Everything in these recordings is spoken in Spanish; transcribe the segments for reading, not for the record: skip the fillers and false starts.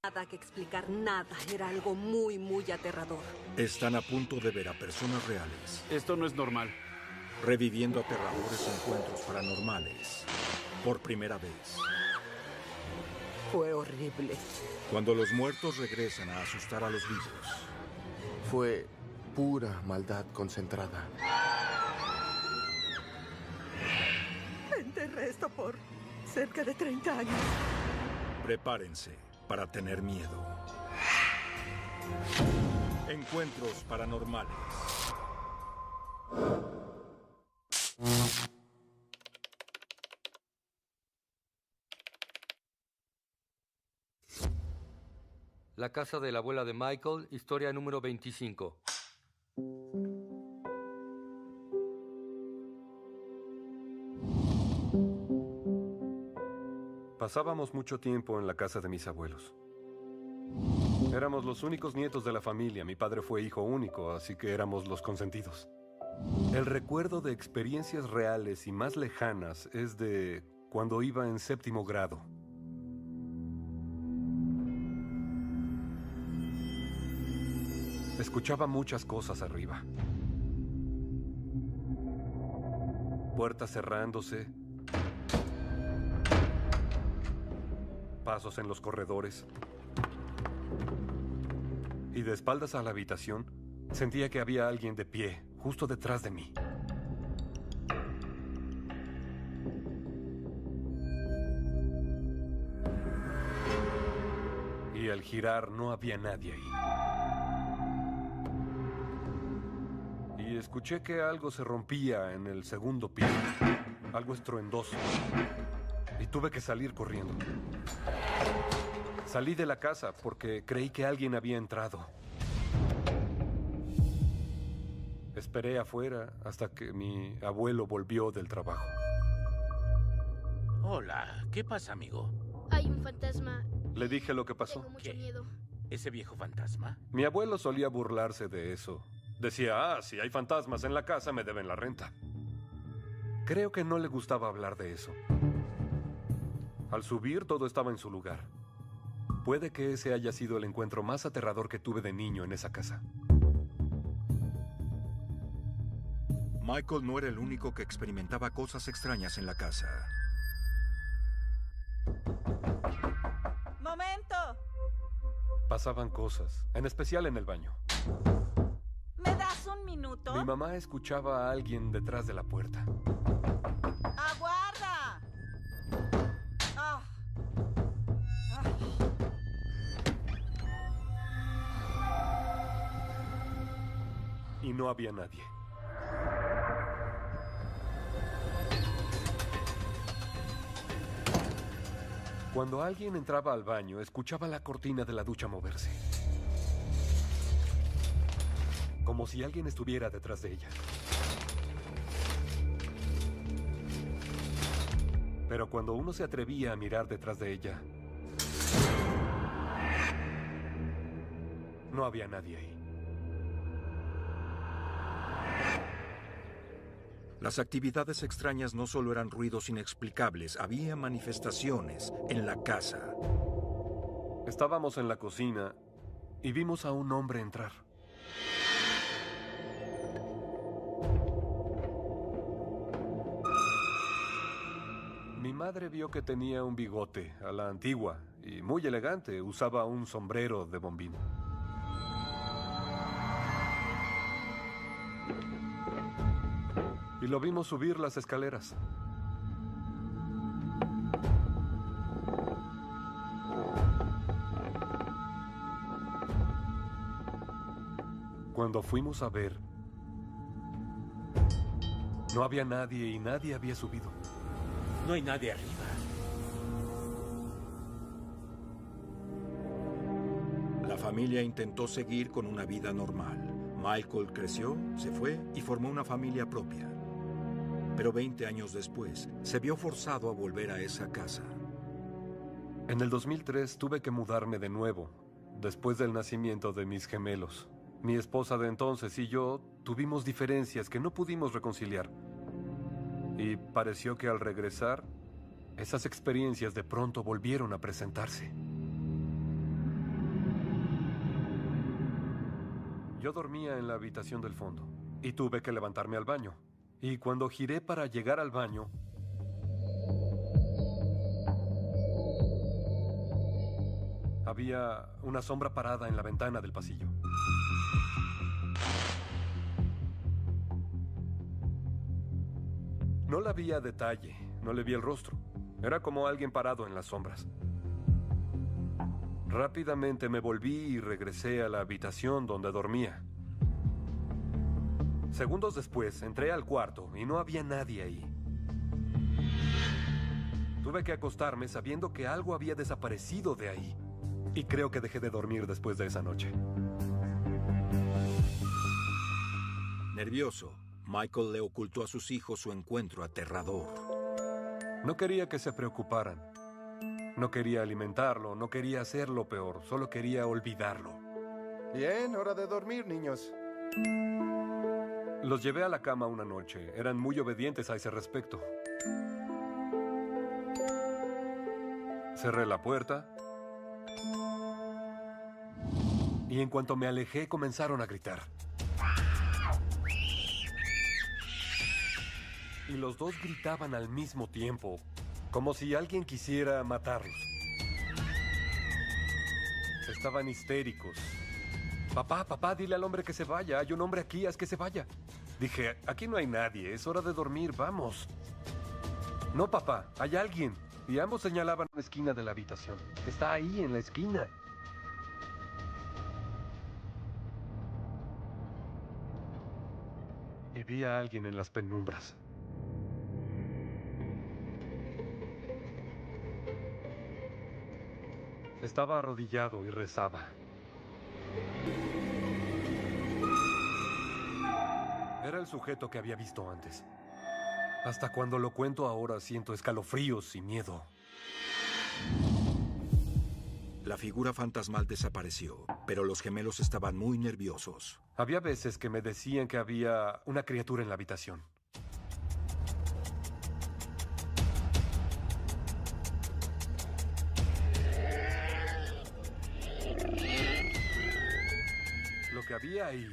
Nada que explicar, nada. Era algo muy, muy aterrador. Están a punto de ver a personas reales Esto no es normal. reviviendo aterradores encuentros paranormales por primera vez. Fue horrible. Cuando los muertos regresan a asustar a los vivos. Fue pura maldad concentrada. Enterré esto por cerca de 30 años. Prepárense para tener miedo. Encuentros paranormales. La casa de la abuela de Michael, historia número 25. Pasábamos mucho tiempo en la casa de mis abuelos. Éramos los únicos nietos de la familia. Mi padre fue hijo único, así que éramos los consentidos. El recuerdo de experiencias reales y más lejanas es de cuando iba en 7º grado. Escuchaba muchas cosas arriba. Puertas cerrándose. Pasos en los corredores. Y de espaldas a la habitación, sentía que había alguien de pie, justo detrás de mí. Y al girar no había nadie ahí. Y escuché que algo se rompía en el 2º piso. Algo estruendoso. Y tuve que salir corriendo. Salí de la casa porque creí que alguien había entrado. Esperé afuera hasta que mi abuelo volvió del trabajo. Hola, ¿qué pasa, amigo? Hay un fantasma. Le dije lo que pasó. Tengo mucho ¿Qué? miedo. ¿Ese viejo fantasma? Mi abuelo solía burlarse de eso. Decía, si hay fantasmas en la casa, me deben la renta. Creo que no le gustaba hablar de eso. Al subir, todo estaba en su lugar. Puede que ese haya sido el encuentro más aterrador que tuve de niño en esa casa. Michael no era el único que experimentaba cosas extrañas en la casa. ¡Momento! Pasaban cosas, en especial en el baño. ¿Me das un minuto? Mi mamá escuchaba a alguien detrás de la puerta. ¡Aguarda! Ah. Ah. Y no había nadie. Cuando alguien entraba al baño, escuchaba la cortina de la ducha moverse. Como si alguien estuviera detrás de ella. Pero cuando uno se atrevía a mirar detrás de ella, no había nadie ahí. Las actividades extrañas no solo eran ruidos inexplicables, había manifestaciones en la casa. Estábamos en la cocina y vimos a un hombre entrar. Mi madre vio que tenía un bigote a la antigua y muy elegante. Usaba un sombrero de bombín. Y lo vimos subir las escaleras. Cuando fuimos a ver, no había nadie y nadie había subido. No hay nadie arriba. La familia intentó seguir con una vida normal. Michael creció, se fue y formó una familia propia. Pero 20 años después, se vio forzado a volver a esa casa. En el 2003 tuve que mudarme de nuevo, después del nacimiento de mis gemelos. Mi esposa de entonces y yo tuvimos diferencias que no pudimos reconciliar. Y pareció que al regresar, esas experiencias de pronto volvieron a presentarse. Yo dormía en la habitación del fondo y tuve que levantarme al baño. Y cuando giré para llegar al baño, había una sombra parada en la ventana del pasillo. No la vi a detalle, no le vi el rostro. Era como alguien parado en las sombras. Rápidamente me volví y regresé a la habitación donde dormía. Segundos después, entré al cuarto y no había nadie ahí. Tuve que acostarme sabiendo que algo había desaparecido de ahí. Y creo que dejé de dormir después de esa noche. Nervioso, Michael le ocultó a sus hijos su encuentro aterrador. No quería que se preocuparan. No quería alimentarlo, no quería hacerlo peor, solo quería olvidarlo. Bien, hora de dormir, niños. Los llevé a la cama una noche. Eran muy obedientes a ese respecto. Cerré la puerta. Y en cuanto me alejé, comenzaron a gritar. Y los dos gritaban al mismo tiempo, como si alguien quisiera matarlos. Estaban histéricos. Papá, papá, dile al hombre que se vaya. Hay un hombre aquí, haz que se vaya. Dije, aquí no hay nadie, es hora de dormir, vamos. No, papá, hay alguien. Y ambos señalaban una esquina de la habitación. Está ahí, en la esquina. Y vi a alguien en las penumbras. Estaba arrodillado y rezaba. Era el sujeto que había visto antes. Hasta cuando lo cuento ahora siento escalofríos y miedo. La figura fantasmal desapareció, pero los gemelos estaban muy nerviosos. Había veces que me decían que había una criatura en la habitación. Lo que había ahí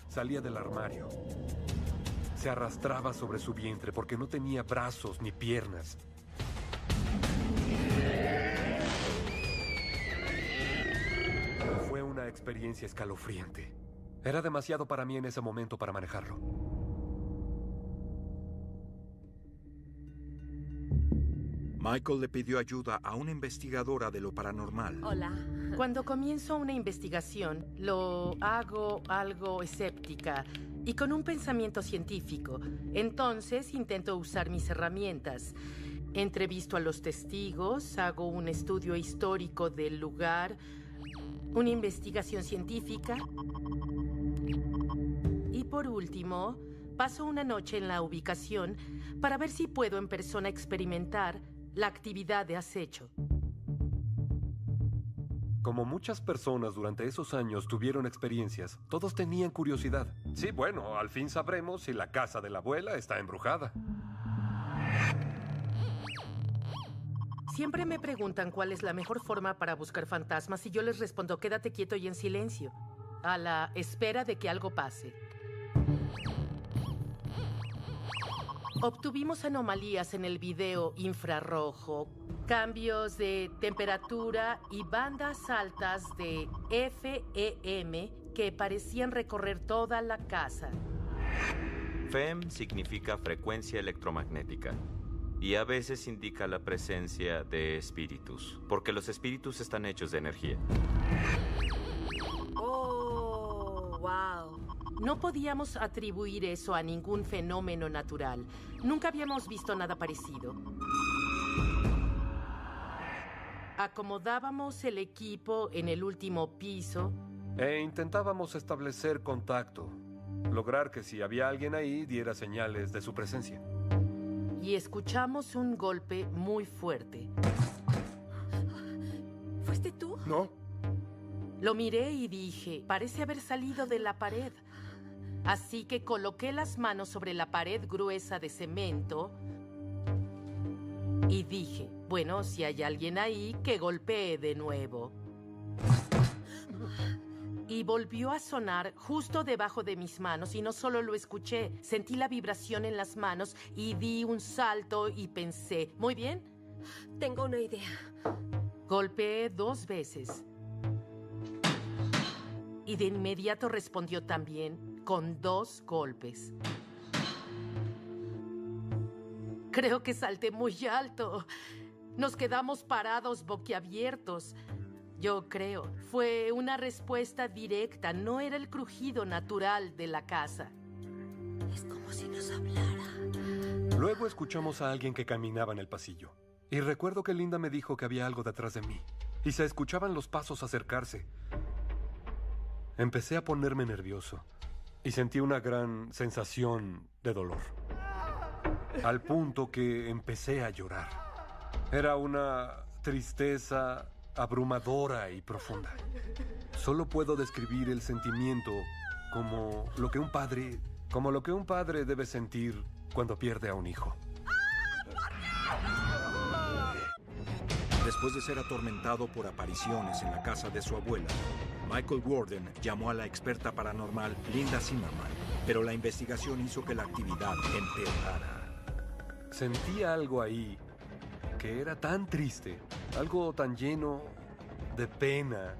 salía del armario. Se arrastraba sobre su vientre porque no tenía brazos ni piernas. Fue una experiencia escalofriante. Era demasiado para mí en ese momento para manejarlo. Michael le pidió ayuda a una investigadora de lo paranormal. Hola. Cuando comienzo una investigación, lo hago algo escéptica y con un pensamiento científico. Entonces intento usar mis herramientas. Entrevisto a los testigos, hago un estudio histórico del lugar, una investigación científica y por último, paso una noche en la ubicación para ver si puedo en persona experimentar la actividad de acecho. Como muchas personas durante esos años tuvieron experiencias, todos tenían curiosidad. Sí, bueno, al fin sabremos si la casa de la abuela está embrujada. Siempre me preguntan cuál es la mejor forma para buscar fantasmas y yo les respondo, quédate quieto y en silencio, a la espera de que algo pase. Obtuvimos anomalías en el video infrarrojo, cambios de temperatura y bandas altas de FEM que parecían recorrer toda la casa. FEM significa frecuencia electromagnética y a veces indica la presencia de espíritus, porque los espíritus están hechos de energía. Oh, wow. No podíamos atribuir eso a ningún fenómeno natural. Nunca habíamos visto nada parecido. Acomodábamos el equipo en el último piso. E intentábamos establecer contacto. Lograr que si había alguien ahí diera señales de su presencia. Y escuchamos un golpe muy fuerte. ¿Fuiste tú? No. Lo miré y dije, parece haber salido de la pared. Así que coloqué las manos sobre la pared gruesa de cemento y dije, bueno, si hay alguien ahí, que golpee de nuevo. y volvió a sonar justo debajo de mis manos. Y no solo lo escuché, sentí la vibración en las manos y di un salto y pensé, muy bien. Tengo una idea. Golpeé 2 veces. Y de inmediato respondió también con 2 golpes. Creo que salté muy alto. Nos quedamos parados boquiabiertos. Yo creo. Fue una respuesta directa. No era el crujido natural de la casa. Es como si nos hablara. Luego escuchamos a alguien que caminaba en el pasillo. Y recuerdo que Linda me dijo que había algo detrás de mí. Y se escuchaban los pasos acercarse. Empecé a ponerme nervioso. Y sentí una gran sensación de dolor. Al punto que empecé a llorar. Era una tristeza abrumadora y profunda. Solo puedo describir el sentimiento como lo que un padre debe sentir cuando pierde a un hijo. Después de ser atormentado por apariciones en la casa de su abuela, Michael Warden llamó a la experta paranormal Linda Zimmerman, pero la investigación hizo que la actividad empeorara. Sentía algo ahí que era tan triste, algo tan lleno de pena,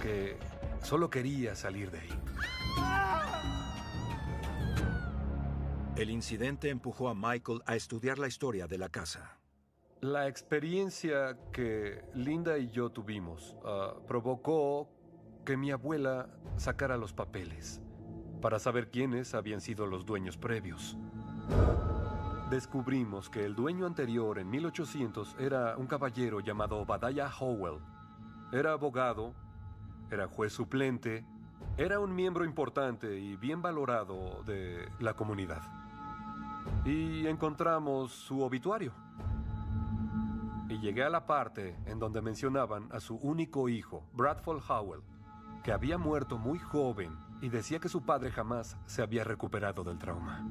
que solo quería salir de ahí. El incidente empujó a Michael a estudiar la historia de la casa. La experiencia que Linda y yo tuvimos provocó que mi abuela sacara los papeles para saber quiénes habían sido los dueños previos. Descubrimos que el dueño anterior, en 1800, era un caballero llamado Obadiah Howell. Era abogado, era juez suplente, era un miembro importante y bien valorado de la comunidad. Y encontramos su obituario. Y llegué a la parte en donde mencionaban a su único hijo, Bradford Howell, que había muerto muy joven y decía que su padre jamás se había recuperado del trauma.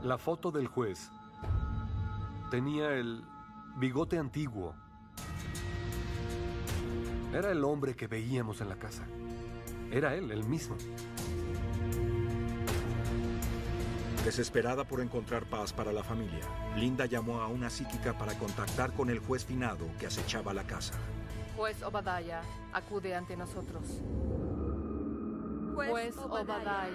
La foto del juez tenía el bigote antiguo. Era el hombre que veíamos en la casa. Era él, el mismo. Desesperada por encontrar paz para la familia, Linda llamó a una psíquica para contactar con el juez finado que acechaba la casa. Juez Obadiah, acude ante nosotros. Juez Obadiah.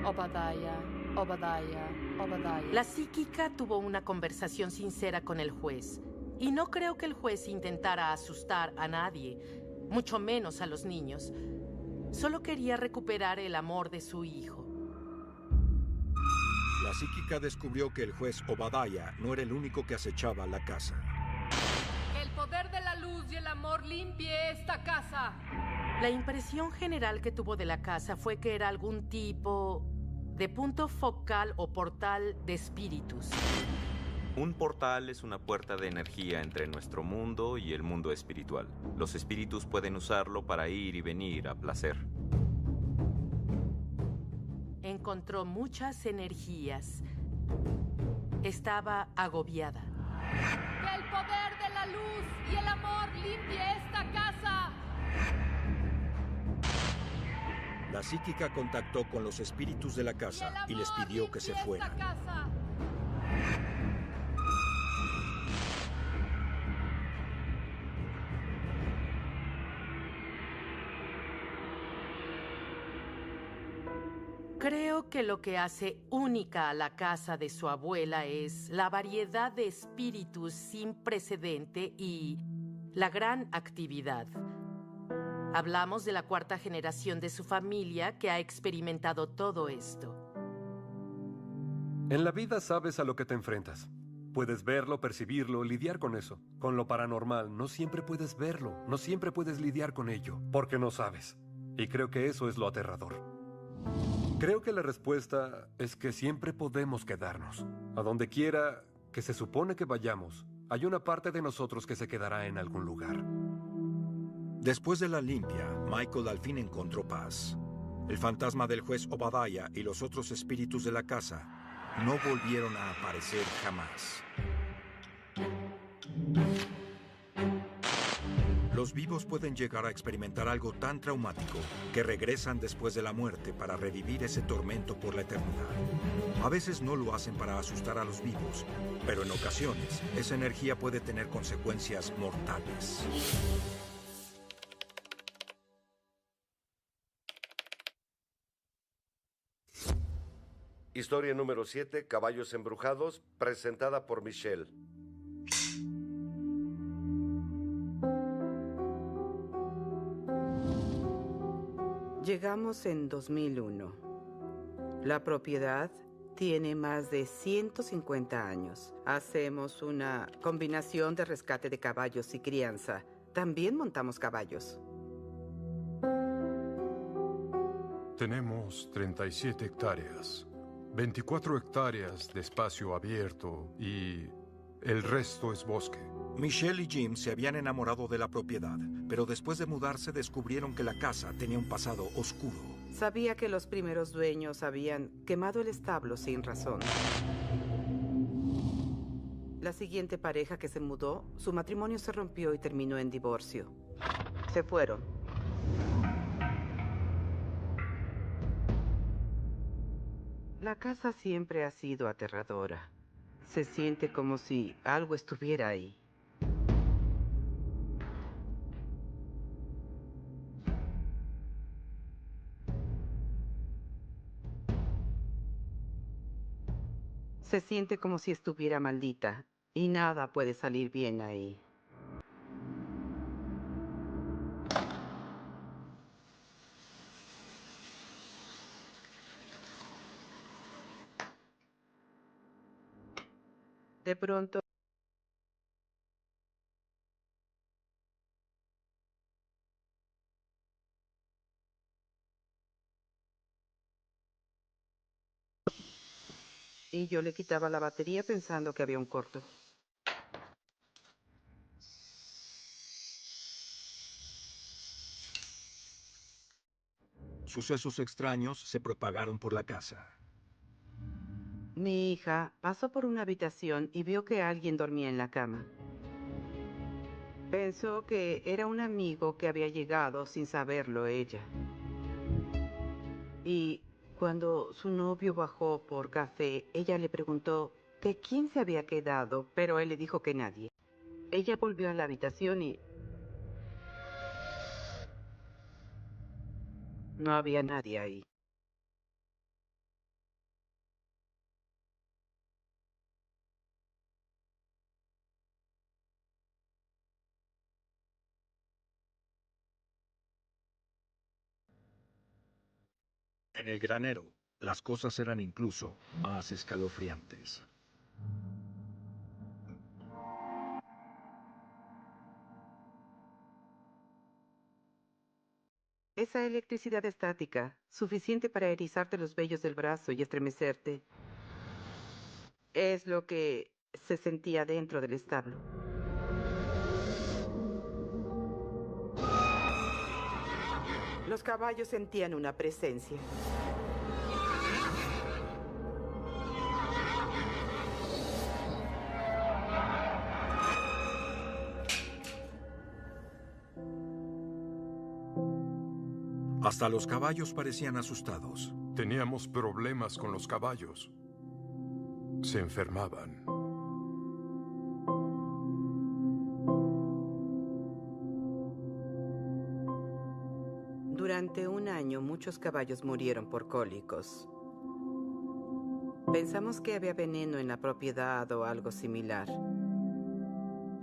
Obadiah. Obadiah. Obadiah. La psíquica tuvo una conversación sincera con el juez. Y no creo que el juez intentara asustar a nadie, mucho menos a los niños. Solo quería recuperar el amor de su hijo. La psíquica descubrió que el juez Obadiah no era el único que acechaba la casa. Que el poder de la luz y el amor limpie esta casa. La impresión general que tuvo de la casa fue que era algún tipo de punto focal o portal de espíritus. Un portal es una puerta de energía entre nuestro mundo y el mundo espiritual. Los espíritus pueden usarlo para ir y venir a placer. Encontró muchas energías. Estaba agobiada. Que el poder de la luz y el amor limpie esta casa. La psíquica contactó con los espíritus de la casa y les pidió que se fueran. Creo que lo que hace única a la casa de su abuela es la variedad de espíritus sin precedente y la gran actividad. Hablamos de la 4ª generación de su familia que ha experimentado todo esto. En la vida sabes a lo que te enfrentas. Puedes verlo, percibirlo, lidiar con eso. Con lo paranormal, no siempre puedes verlo, no siempre puedes lidiar con ello, porque no sabes. Y creo que eso es lo aterrador. Creo que la respuesta es que siempre podemos quedarnos. A donde quiera que se supone que vayamos, hay una parte de nosotros que se quedará en algún lugar. Después de la limpia, Michael al fin encontró paz. El fantasma del juez Obadiah y los otros espíritus de la casa no volvieron a aparecer jamás. Los vivos pueden llegar a experimentar algo tan traumático que regresan después de la muerte para revivir ese tormento por la eternidad. A veces no lo hacen para asustar a los vivos, pero en ocasiones esa energía puede tener consecuencias mortales. Historia número 7, Caballos Embrujados, presentada por Michelle. Llegamos en 2001. La propiedad tiene más de 150 años. Hacemos una combinación de rescate de caballos y crianza. También montamos caballos. Tenemos 37 hectáreas, 24 hectáreas de espacio abierto y el resto es bosque. Michelle y Jim se habían enamorado de la propiedad, pero después de mudarse descubrieron que la casa tenía un pasado oscuro. Sabía que los primeros dueños habían quemado el establo sin razón. La siguiente pareja que se mudó, su matrimonio se rompió y terminó en divorcio. Se fueron. La casa siempre ha sido aterradora. Se siente como si algo estuviera ahí. Se siente como si estuviera maldita y nada puede salir bien ahí. De pronto, y yo le quitaba la batería pensando que había un corto. Sucesos extraños se propagaron por la casa. Mi hija pasó por una habitación y vio que alguien dormía en la cama. Pensó que era un amigo que había llegado sin saberlo ella. Y cuando su novio bajó por café, ella le preguntó que quién se había quedado, pero él le dijo que nadie. Ella volvió a la habitación y no había nadie ahí. En el granero, las cosas eran incluso más escalofriantes. Esa electricidad estática, suficiente para erizarte los vellos del brazo y estremecerte, es lo que se sentía dentro del establo. Los caballos sentían una presencia. Hasta los caballos parecían asustados. Teníamos problemas con los caballos. Se enfermaban. Durante un año, muchos caballos murieron por cólicos. Pensamos que había veneno en la propiedad o algo similar.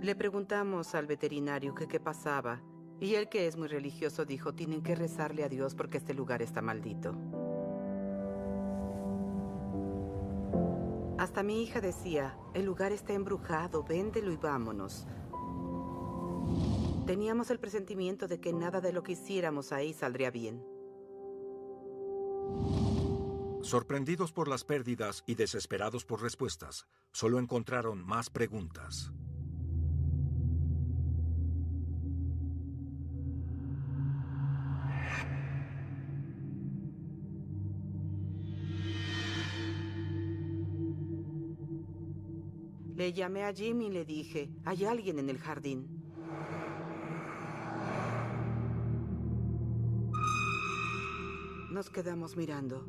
Le preguntamos al veterinario que qué pasaba, y él, que es muy religioso, dijo: tienen que rezarle a Dios porque este lugar está maldito. Hasta mi hija decía: el lugar está embrujado, véndelo y vámonos. Teníamos el presentimiento de que nada de lo que hiciéramos ahí saldría bien. Sorprendidos por las pérdidas y desesperados por respuestas, solo encontraron más preguntas. Le llamé a Jim y le dije: hay alguien en el jardín. Nos quedamos mirando.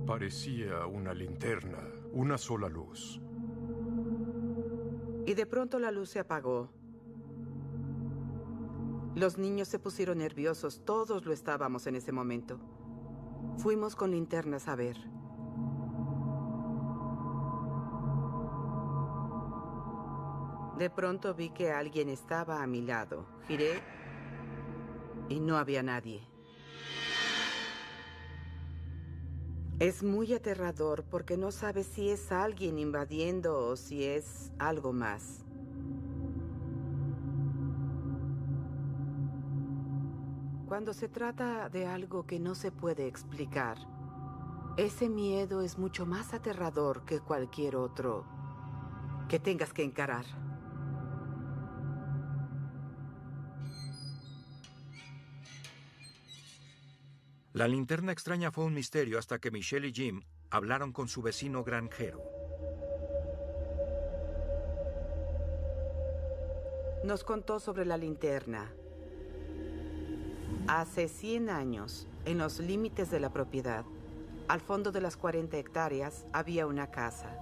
Parecía una linterna, una sola luz. Y de pronto la luz se apagó. Los niños se pusieron nerviosos, todos lo estábamos en ese momento. Fuimos con linternas a ver. De pronto vi que alguien estaba a mi lado. Giré y no había nadie. Es muy aterrador porque no sabes si es alguien invadiendo o si es algo más. Cuando se trata de algo que no se puede explicar, ese miedo es mucho más aterrador que cualquier otro que tengas que encarar. La linterna extraña fue un misterio hasta que Michelle y Jim hablaron con su vecino granjero. Nos contó sobre la linterna. Hace 100 años, en los límites de la propiedad, al fondo de las 40 hectáreas, había una casa.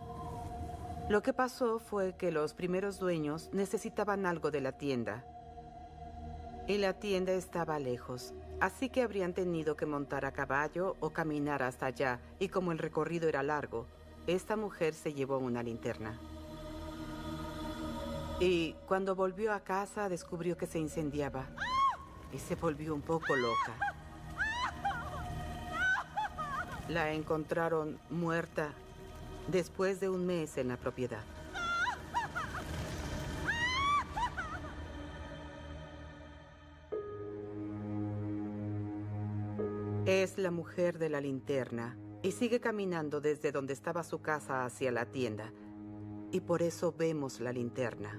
Lo que pasó fue que los primeros dueños necesitaban algo de la tienda. Y la tienda estaba lejos, así que habrían tenido que montar a caballo o caminar hasta allá, y como el recorrido era largo, esta mujer se llevó una linterna. Y cuando volvió a casa descubrió que se incendiaba y se volvió un poco loca. La encontraron muerta después de un mes en la propiedad. Es la mujer de la linterna y sigue caminando desde donde estaba su casa hacia la tienda. Y por eso vemos la linterna.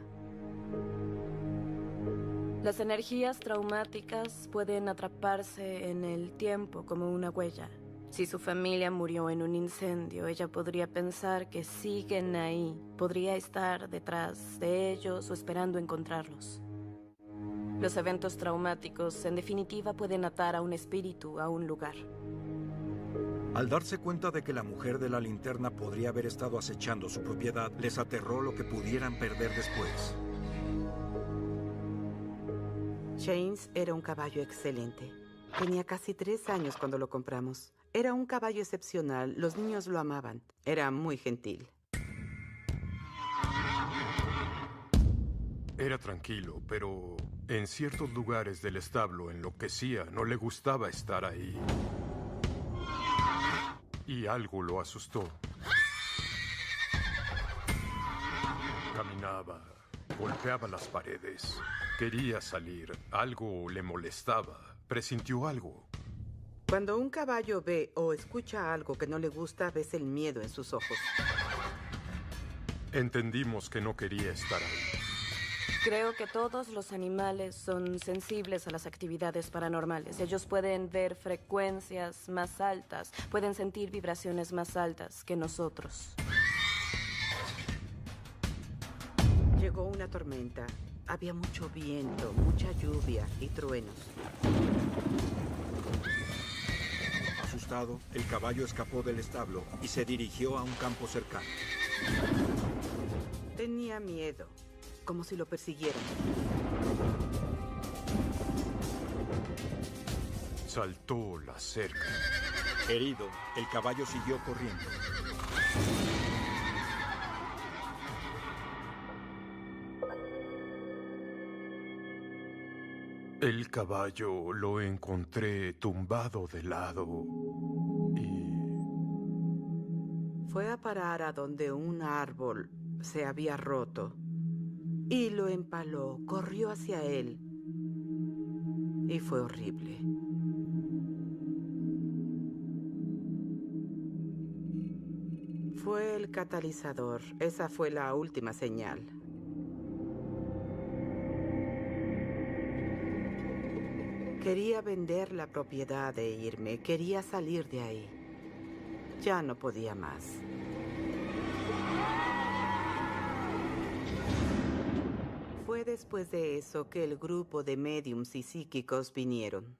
Las energías traumáticas pueden atraparse en el tiempo como una huella. Si su familia murió en un incendio, ella podría pensar que siguen ahí. Podría estar detrás de ellos o esperando encontrarlos. Los eventos traumáticos, en definitiva, pueden atar a un espíritu a un lugar. Al darse cuenta de que la mujer de la linterna podría haber estado acechando su propiedad, les aterró lo que pudieran perder después. Chains era un caballo excelente. Tenía casi 3 años cuando lo compramos. Era un caballo excepcional, los niños lo amaban. Era muy gentil. Era tranquilo, pero en ciertos lugares del establo enloquecía, no le gustaba estar ahí. Y algo lo asustó. Caminaba, golpeaba las paredes, quería salir, algo le molestaba, presintió algo. Cuando un caballo ve o escucha algo que no le gusta, ves el miedo en sus ojos. Entendimos que no quería estar ahí. Creo que todos los animales son sensibles a las actividades paranormales. Ellos pueden ver frecuencias más altas, pueden sentir vibraciones más altas que nosotros. Llegó una tormenta. Había mucho viento, mucha lluvia y truenos. Asustado, el caballo escapó del establo y se dirigió a un campo cercano. Tenía miedo, como si lo persiguieran. Saltó la cerca. Herido, el caballo siguió corriendo. El caballo lo encontré tumbado de lado y... Fue a parar a donde un árbol se había roto y lo empaló, corrió hacia él y fue horrible. Fue el catalizador, esa fue la última señal. Quería vender la propiedad e irme. Quería salir de ahí. Ya no podía más. Fue después de eso que el grupo de médiums y psíquicos vinieron.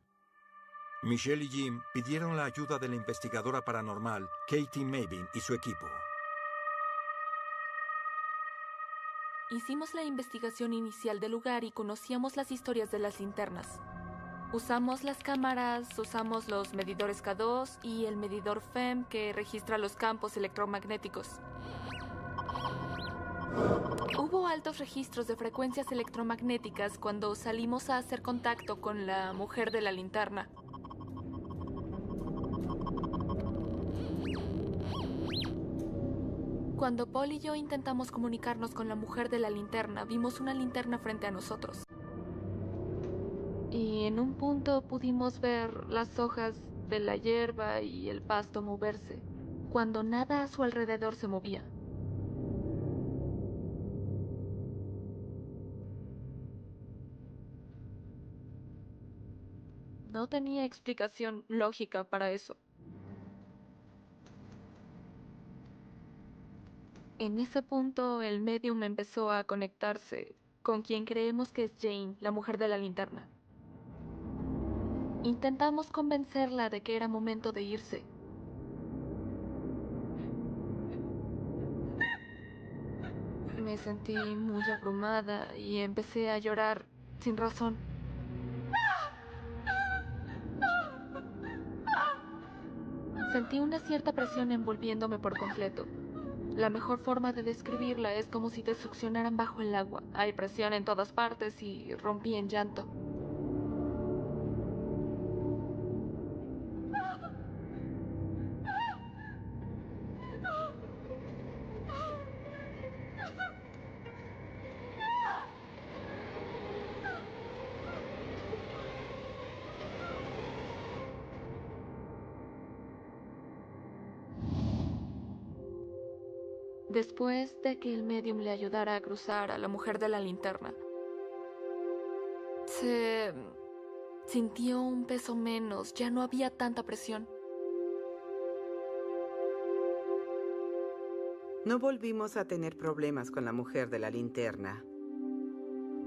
Michelle y Jim pidieron la ayuda de la investigadora paranormal Katie Mabin y su equipo. Hicimos la investigación inicial del lugar y conocíamos las historias de las linternas. Usamos las cámaras, usamos los medidores K2 y el medidor FEM que registra los campos electromagnéticos. Hubo altos registros de frecuencias electromagnéticas cuando salimos a hacer contacto con la mujer de la linterna. Cuando Paul y yo intentamos comunicarnos con la mujer de la linterna, vimos una linterna frente a nosotros. Y en un punto pudimos ver las hojas de la hierba y el pasto moverse, cuando nada a su alrededor se movía. No tenía explicación lógica para eso. En ese punto, el medium empezó a conectarse con quien creemos que es Jane, la mujer de la linterna. Intentamos convencerla de que era momento de irse. Me sentí muy abrumada y empecé a llorar sin razón. Sentí una cierta presión envolviéndome por completo. La mejor forma de describirla es como si te succionaran bajo el agua. Hay presión en todas partes y rompí en llanto. Después de que el medium le ayudara a cruzar a la mujer de la linterna, se sintió un peso menos, ya no había tanta presión. No volvimos a tener problemas con la mujer de la linterna.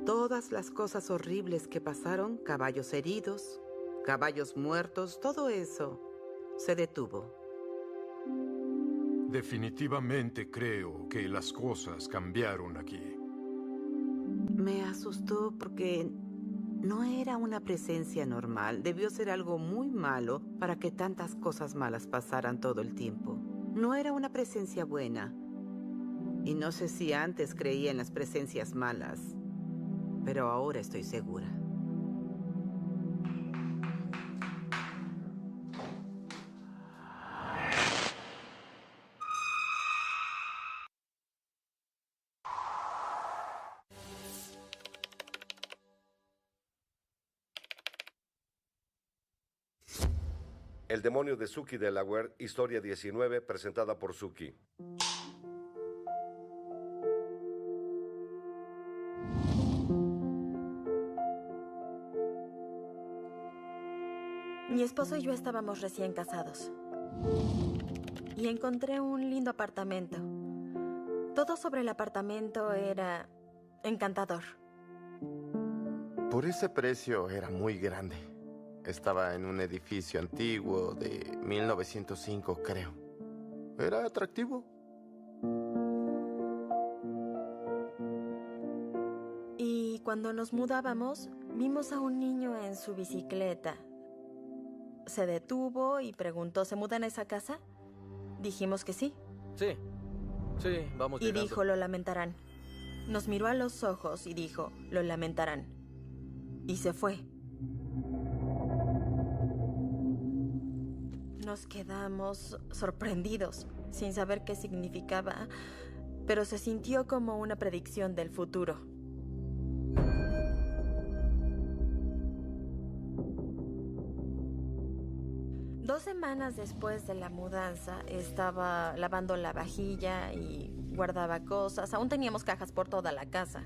Todas las cosas horribles que pasaron, caballos heridos, caballos muertos, todo eso se detuvo. Definitivamente creo que las cosas cambiaron aquí. Me asustó porque no era una presencia normal. Debió ser algo muy malo para que tantas cosas malas pasaran todo el tiempo. No era una presencia buena. Y no sé si antes creía en las presencias malas, pero ahora estoy segura. El demonio de Sookie Delaware, historia 19, presentada por Sookie. Mi esposo y yo estábamos recién casados. Y encontré un lindo apartamento. Todo sobre el apartamento era encantador. Por ese precio era muy grande. Estaba en un edificio antiguo de 1905, creo. Era atractivo. Y cuando nos mudábamos, vimos a un niño en su bicicleta. Se detuvo y preguntó, ¿se mudan a esa casa? Dijimos que sí. Sí, vamos llegando. Y dijo, lo lamentarán. Nos miró a los ojos y dijo, lo lamentarán. Y se fue. Nos quedamos sorprendidos, sin saber qué significaba, pero se sintió como una predicción del futuro. Dos semanas después de la mudanza, estaba lavando la vajilla y guardaba cosas. Aún teníamos cajas por toda la casa.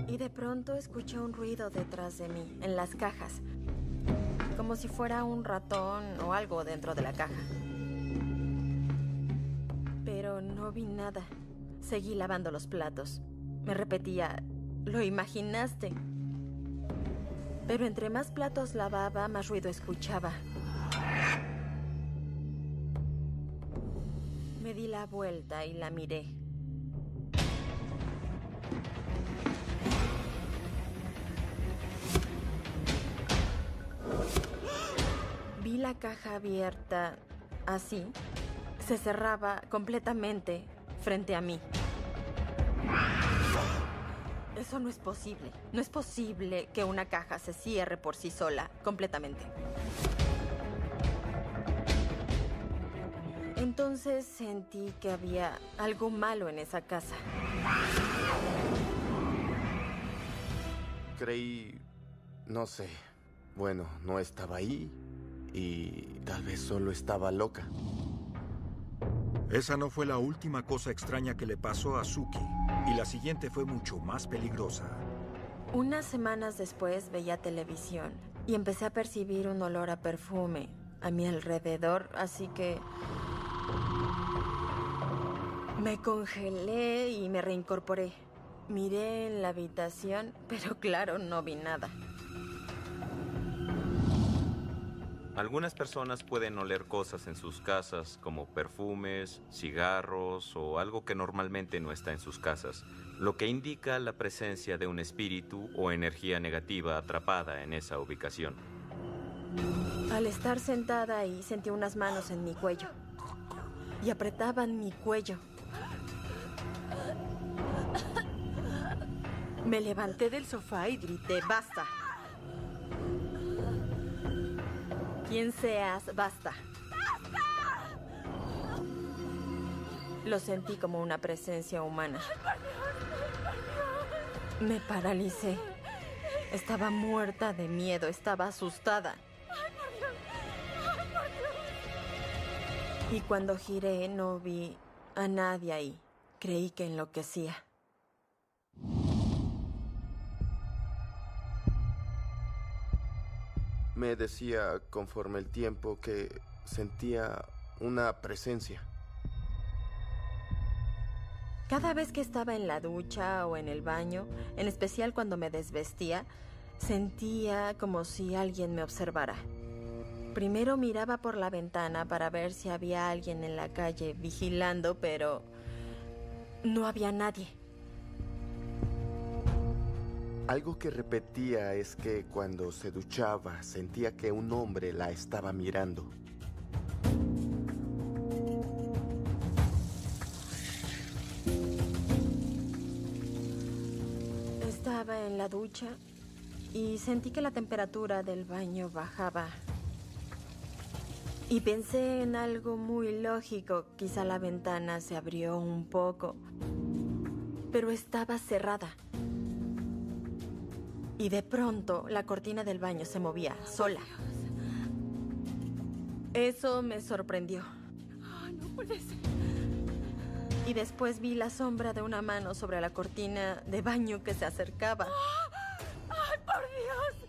Y de pronto escuché un ruido detrás de mí, en las cajas. Como si fuera un ratón o algo dentro de la caja. Pero no vi nada. Seguí lavando los platos. Me repetía, ¿lo imaginaste? Pero entre más platos lavaba, más ruido escuchaba. Me di la vuelta y la miré. Vi la caja abierta así. Se cerraba completamente frente a mí. Eso no es posible. No es posible que una caja se cierre por sí sola, completamente. Entonces sentí que había algo malo en esa casa. Creí, no sé, bueno, no estaba ahí y tal vez solo estaba loca. Esa no fue la última cosa extraña que le pasó a Suki, y la siguiente fue mucho más peligrosa. Unas semanas después veía televisión y empecé a percibir un olor a perfume a mi alrededor, así que me congelé y me reincorporé. Miré en la habitación, pero claro, no vi nada. Algunas personas pueden oler cosas en sus casas, como perfumes, cigarros o algo que normalmente no está en sus casas, lo que indica la presencia de un espíritu o energía negativa atrapada en esa ubicación. Al estar sentada ahí, sentí unas manos en mi cuello y apretaban mi cuello. Me levanté del sofá y grité, ¡basta! Quien seas, basta. Lo sentí como una presencia humana. Me paralicé. Estaba muerta de miedo, estaba asustada. Y cuando giré no vi a nadie ahí. Creí que enloquecía. Me decía conforme el tiempo que sentía una presencia. Cada vez que estaba en la ducha o en el baño, en especial cuando me desvestía, sentía como si alguien me observara. Primero miraba por la ventana para ver si había alguien en la calle vigilando, pero no había nadie. Algo que repetía es que cuando se duchaba sentía que un hombre la estaba mirando. Estaba en la ducha y sentí que la temperatura del baño bajaba. Y pensé en algo muy lógico. Quizá la ventana se abrió un poco, pero estaba cerrada. Y de pronto, la cortina del baño se movía sola. Eso me sorprendió. No puede ser. Y después vi la sombra de una mano sobre la cortina de baño que se acercaba. ¡Ay, por Dios!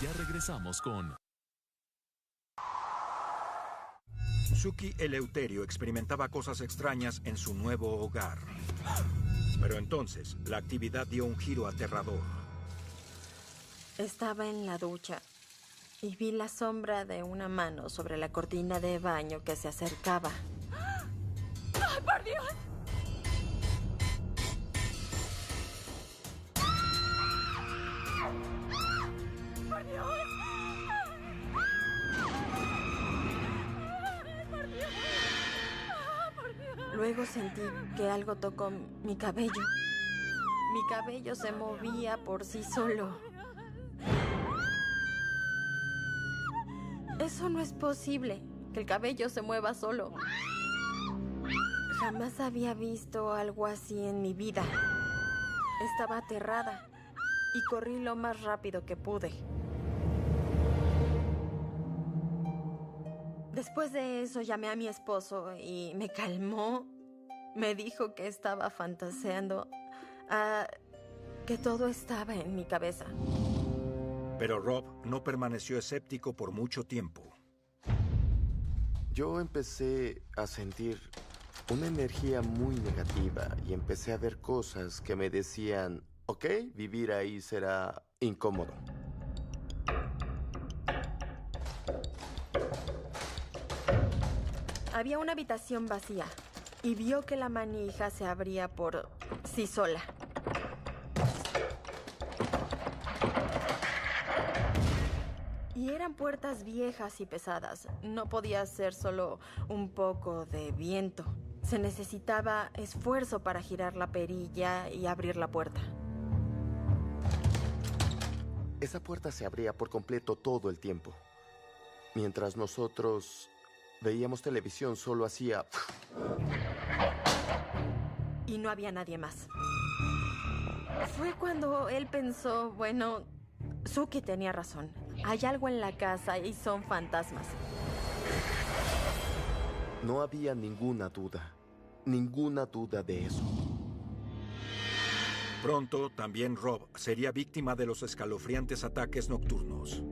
Ya regresamos con... Suki Eleuterio experimentaba cosas extrañas en su nuevo hogar. Pero entonces, la actividad dio un giro aterrador. Estaba en la ducha y vi la sombra de una mano sobre la cortina de baño que se acercaba. ¡Ay, por Dios! ¡Por Dios! Luego sentí que algo tocó mi cabello. Mi cabello se movía por sí solo. Eso no es posible, que el cabello se mueva solo. Jamás había visto algo así en mi vida. Estaba aterrada y corrí lo más rápido que pude. Después de eso llamé a mi esposo y me calmó. Me dijo que estaba fantaseando, que todo estaba en mi cabeza. Pero Rob no permaneció escéptico por mucho tiempo. Yo empecé a sentir una energía muy negativa y empecé a ver cosas que me decían, ok, vivir ahí será incómodo. Había una habitación vacía y vio que la manija se abría por sí sola. Y eran puertas viejas y pesadas. No podía ser solo un poco de viento. Se necesitaba esfuerzo para girar la perilla y abrir la puerta. Esa puerta se abría por completo todo el tiempo. Mientras nosotros veíamos televisión, solo hacía... Y no había nadie más. Fue cuando él pensó, bueno, Suki tenía razón. Hay algo en la casa y son fantasmas. No había ninguna duda de eso. Pronto, también Rob sería víctima de los escalofriantes ataques nocturnos.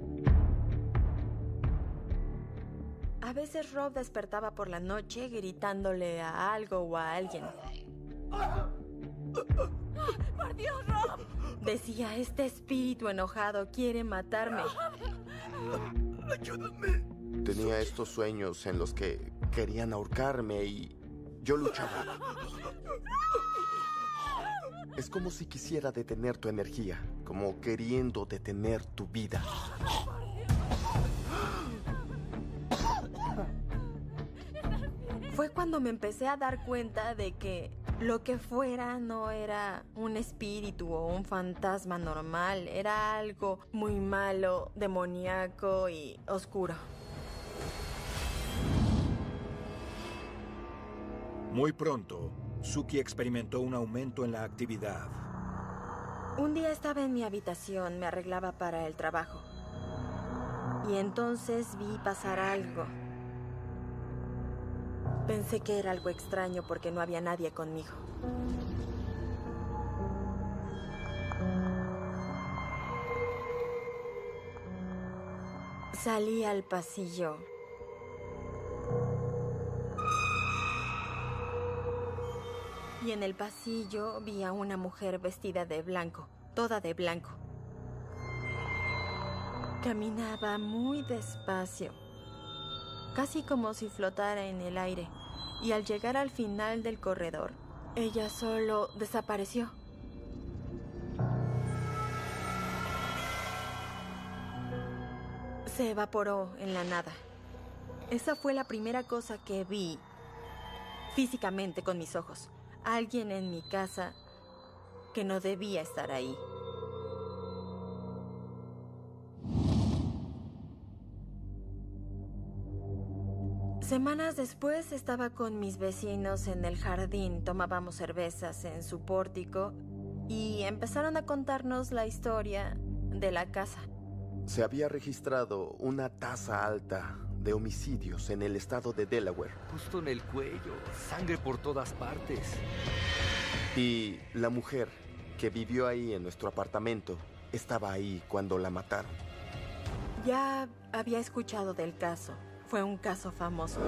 A veces Rob despertaba por la noche gritándole a algo o a alguien. ¡Por Dios, Rob! Decía, este espíritu enojado quiere matarme. ¡Ayúdame! Tenía estos sueños en los que querían ahorcarme y yo luchaba. Es como si quisiera detener tu energía, como queriendo detener tu vida. Fue cuando me empecé a dar cuenta de que lo que fuera no era un espíritu o un fantasma normal. Era algo muy malo, demoníaco y oscuro. Muy pronto, Suki experimentó un aumento en la actividad. Un día estaba en mi habitación, me arreglaba para el trabajo. Y entonces vi pasar algo. Pensé que era algo extraño porque no había nadie conmigo. Salí al pasillo. Y en el pasillo vi a una mujer vestida de blanco, toda de blanco. Caminaba muy despacio, casi como si flotara en el aire. Y al llegar al final del corredor, ella solo desapareció. Se evaporó en la nada. Esa fue la primera cosa que vi físicamente con mis ojos. Alguien en mi casa que no debía estar ahí. Semanas después estaba con mis vecinos en el jardín, tomábamos cervezas en su pórtico y empezaron a contarnos la historia de la casa. Se había registrado una tasa alta de homicidios en el estado de Delaware. Justo en el cuello, sangre por todas partes. Y la mujer que vivió ahí en nuestro apartamento estaba ahí cuando la mataron. Ya había escuchado del caso. Fue un caso famoso.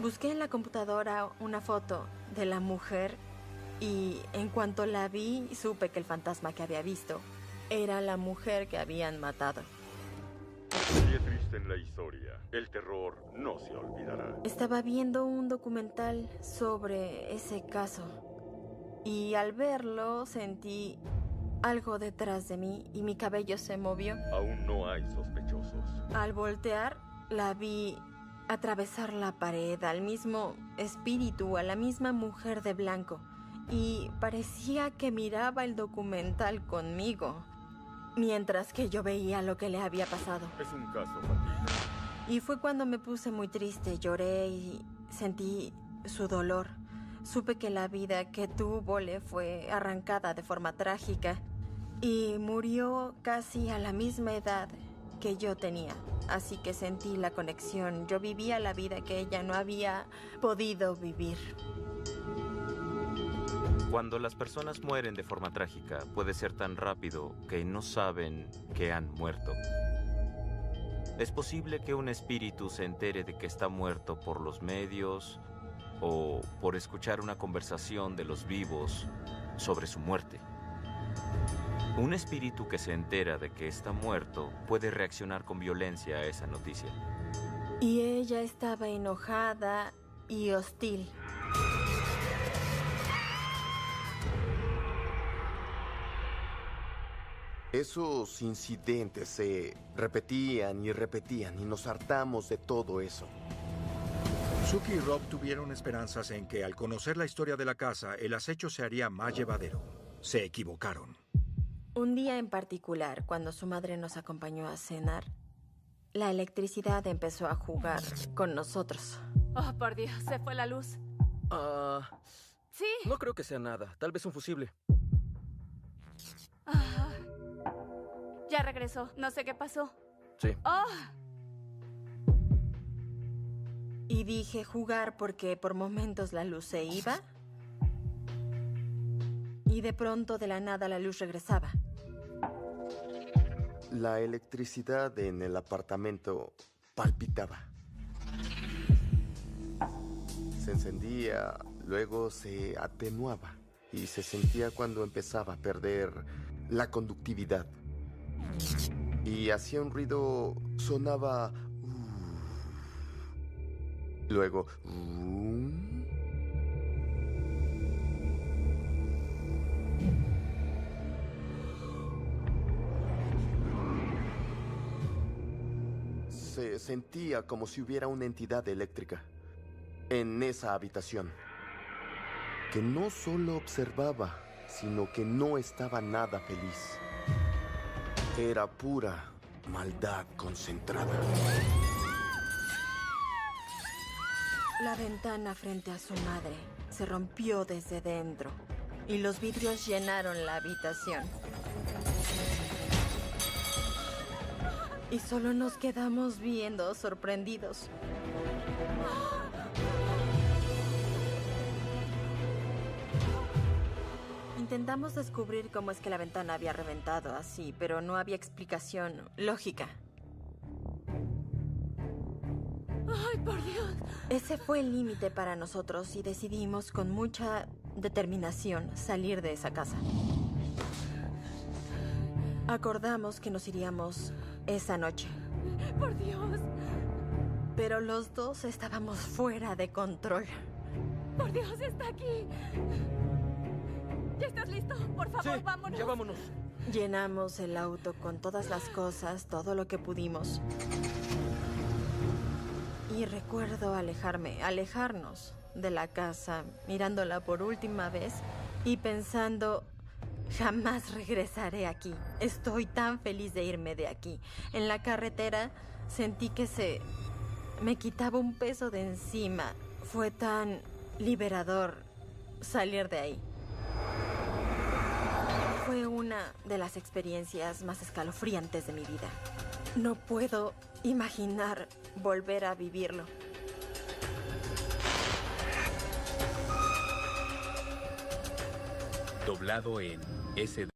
Busqué en la computadora una foto de la mujer y en cuanto la vi, supe que el fantasma que había visto era la mujer que habían matado. Sería triste en la historia. El terror no se olvidará. Estaba viendo un documental sobre ese caso y al verlo sentí algo detrás de mí y mi cabello se movió. Aún no hay sospechosos. Al voltear, la vi atravesar la pared al mismo espíritu, a la misma mujer de blanco. Y parecía que miraba el documental conmigo, mientras que yo veía lo que le había pasado. Es un caso fatídico. Y fue cuando me puse muy triste, lloré y sentí su dolor. Supe que la vida que tuvo le fue arrancada de forma trágica y murió casi a la misma edad que yo tenía. Así que sentí la conexión. Yo vivía la vida que ella no había podido vivir. Cuando las personas mueren de forma trágica, puede ser tan rápido que no saben que han muerto. Es posible que un espíritu se entere de que está muerto por los medios o por escuchar una conversación de los vivos sobre su muerte. Un espíritu que se entera de que está muerto puede reaccionar con violencia a esa noticia. Y ella estaba enojada y hostil. Esos incidentes se repetían y repetían y nos hartamos de todo eso. Sookie y Rob tuvieron esperanzas en que al conocer la historia de la casa, el acecho se haría más llevadero. Se equivocaron. Un día en particular, cuando su madre nos acompañó a cenar, la electricidad empezó a jugar con nosotros. Oh, por Dios, se fue la luz. Sí. No creo que sea nada. Tal vez un fusible. Ya regresó. No sé qué pasó. Sí. Y dije jugar porque por momentos la luz se iba y de pronto de la nada la luz regresaba. La electricidad en el apartamento palpitaba. Se encendía, luego se atenuaba y se sentía cuando empezaba a perder la conductividad. Y hacía un ruido, sonaba... Luego... Se sentía como si hubiera una entidad eléctrica en esa habitación, que no solo observaba, sino que no estaba nada feliz. Era pura maldad concentrada. La ventana frente a su madre se rompió desde dentro y los vidrios llenaron la habitación. Y solo nos quedamos viendo, sorprendidos. Intentamos descubrir cómo es que la ventana había reventado así, pero no había explicación lógica. ¡Ay, por Dios! Ese fue el límite para nosotros y decidimos con mucha determinación salir de esa casa. Acordamos que nos iríamos esa noche. ¡Por Dios! Pero los dos estábamos fuera de control. ¡Por Dios, está aquí! ¿Ya estás listo? Por favor, sí, vámonos. Ya vámonos. Llenamos el auto con todas las cosas, todo lo que pudimos. Y recuerdo alejarnos de la casa, mirándola por última vez y pensando, jamás regresaré aquí. Estoy tan feliz de irme de aquí. En la carretera sentí que se me quitaba un peso de encima. Fue tan liberador salir de ahí. Fue una de las experiencias más escalofriantes de mi vida. No puedo imaginar volver a vivirlo. Doblado en SD.